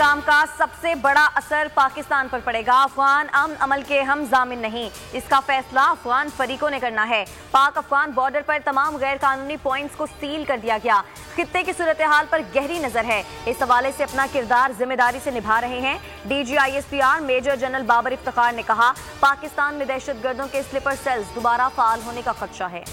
इस्तेहकाम का सबसे बड़ा असर पाकिस्तान पर पड़ेगा। अफगान अमन अमल के हम जामिन नहीं, इसका फैसला अफगान फरीकों ने करना है। पाक अफगान बॉर्डर पर तमाम गैर कानूनी पॉइंट्स को सील कर दिया गया। खित्ते की सूरत हाल पर गहरी नजर है। इस हवाले से अपना किरदार जिम्मेदारी से निभा रहे हैं DGISPR major general Babar Iftikhar ने कहा, पाकिस्तान में दहशतगर्दों के स्लीपर सेल्स दोबारा फाल होने का खदशा है।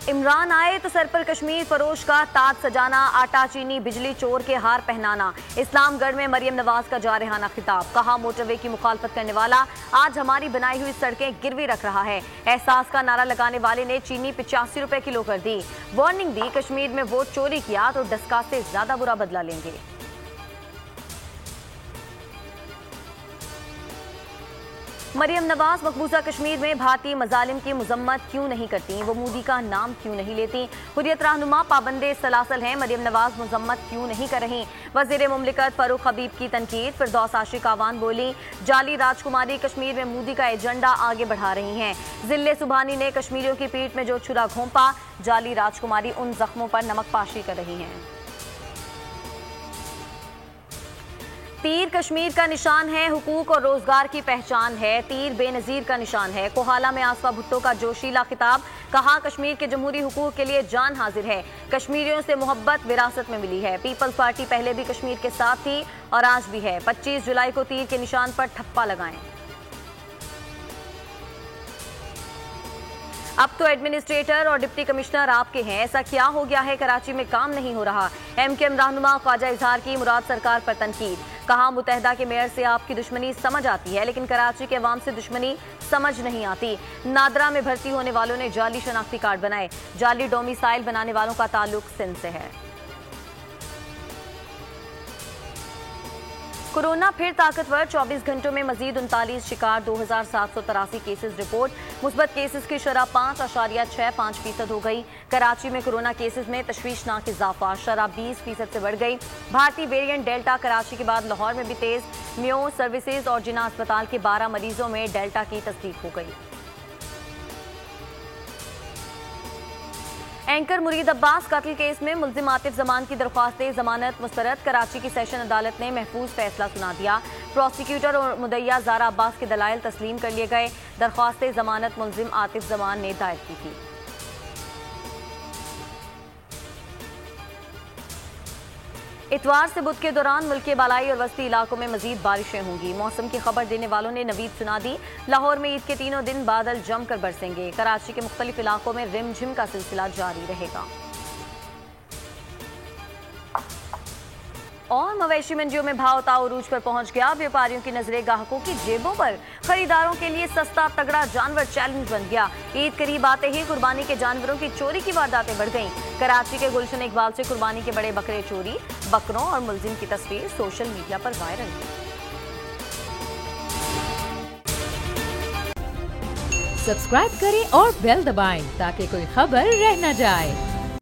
इमरान आए तो सर पर कश्मीर फरोश का ताज सजाना, आटा चीनी बिजली चोर के हार पहनाना। इस्लामगढ़ में मरियम नवाज का जारहाना खिताब, कहा मोटरवे की मुखालफत करने वाला आज हमारी बनाई हुई सड़कें गिरवी रख रहा है। एहसास का नारा लगाने वाले ने चीनी 85 रुपए किलो कर दी। वार्निंग दी, कश्मीर में वोट चोरी किया तो डस्का से ज्यादा बुरा बदला लेंगे। मरियम नवाज मकबूजा कश्मीर में भारतीय मजालिम की मजम्मत क्यों नहीं करती, वो मोदी का नाम क्यों नहीं लेती। हुर्रियत रहनुमा पाबंदे सलासल हैं, मरियम नवाज मजम्मत क्यों नहीं कर रही। वजीर मुमलिकत फारूक हबीब की तनकीद, फिरदौस आशिक आवान बोली, जाली राजकुमारी कश्मीर में मोदी का एजेंडा आगे बढ़ा रही हैं। जिले सुबहानी ने कश्मीरियों की पीठ में जो छुरा घोंपा, जाली राजकुमारी उन जख्मों पर नमकपाशी कर रही हैं। तीर कश्मीर का निशान है, हुकूक और रोजगार की पहचान है। तीर बेनजीर का निशान है। कोहाला में आसफा भुट्टो का जोशीला खिताब, कहा कश्मीर के जमहूरी हुकूक के लिए जान हाजिर है। कश्मीरियों से मोहब्बत विरासत में मिली है। पीपल्स पार्टी पहले भी कश्मीर के साथ थी और आज भी है। 25 जुलाई को तीर के निशान पर ठप्पा लगाएं। अब तो एडमिनिस्ट्रेटर और डिप्टी कमिश्नर आपके हैं, ऐसा क्या हो गया है कराची में काम नहीं हो रहा। MKM रहनुमा ख्वाजा इजहार की मुराद सरकार पर तनकीद, कहा मुत्तहदा के मेयर से आपकी दुश्मनी समझ आती है लेकिन कराची के अवाम से दुश्मनी समझ नहीं आती। नादरा में भर्ती होने वालों ने जाली शनाख्ती कार्ड बनाए। जाली डोमिसाइल बनाने वालों का ताल्लुक सिंध से है। कोरोना फिर ताकतवर, 24 घंटों में मजीद 39 शिकार, 2783 केसेस रिपोर्ट। मुस्बत केसेस की शरह 5.65% हो गई। कराची में कोरोना केसेस में तशवीशनाक इजाफा, शरह 20% से बढ़ गई। भारतीय वेरिएंट डेल्टा कराची के बाद लाहौर में भी तेज। म्यो सर्विसेज और जिना अस्पताल के 12 मरीजों में डेल्टा की तस्दीक हो गई। एंकर मुरीद अब्बास कत्ल केस में मुल्जिम आतिफ जमान की दरख्वास्तें जमानत मुस्तरद, कराची की सेशन अदालत ने महफूज फैसला सुना दिया। प्रोसिक्यूटर और मुद्दइया ज़ारा अब्बास के दलाइल तस्लीम कर लिए गए। दरख्वास्तें जमानत मुल्जिम आतिफ जमान ने दायर की थी। इतवार से बुध के दौरान मुल्क के बालाई और वस्ती इलाकों में मजीद बारिशें होंगी। मौसम की खबर देने वालों ने नवीद सुना दी। लाहौर में ईद के तीनों दिन बादल जमकर बरसेंगे। कराची के मुख्तलिफ इलाकों में रिमझिम का सिलसिला जारी रहेगा। और मवेशी मंडियों में भाव ताव उरूज पर पहुंच गया। व्यापारियों की नजरें ग्राहकों की जेबों पर। खरीदारों के लिए सस्ता तगड़ा जानवर चैलेंज बन गया। ईद करीब आते ही कुर्बानी के जानवरों की चोरी की वारदातें बढ़ गईं। कराची के गुलशन इकबाल से कुर्बानी के बड़े बकरे चोरी, बकरों और मुलजिम की तस्वीर सोशल मीडिया पर वायरल। सब्सक्राइब करें और बेल दबाएं ताकि कोई खबर रह न जाए।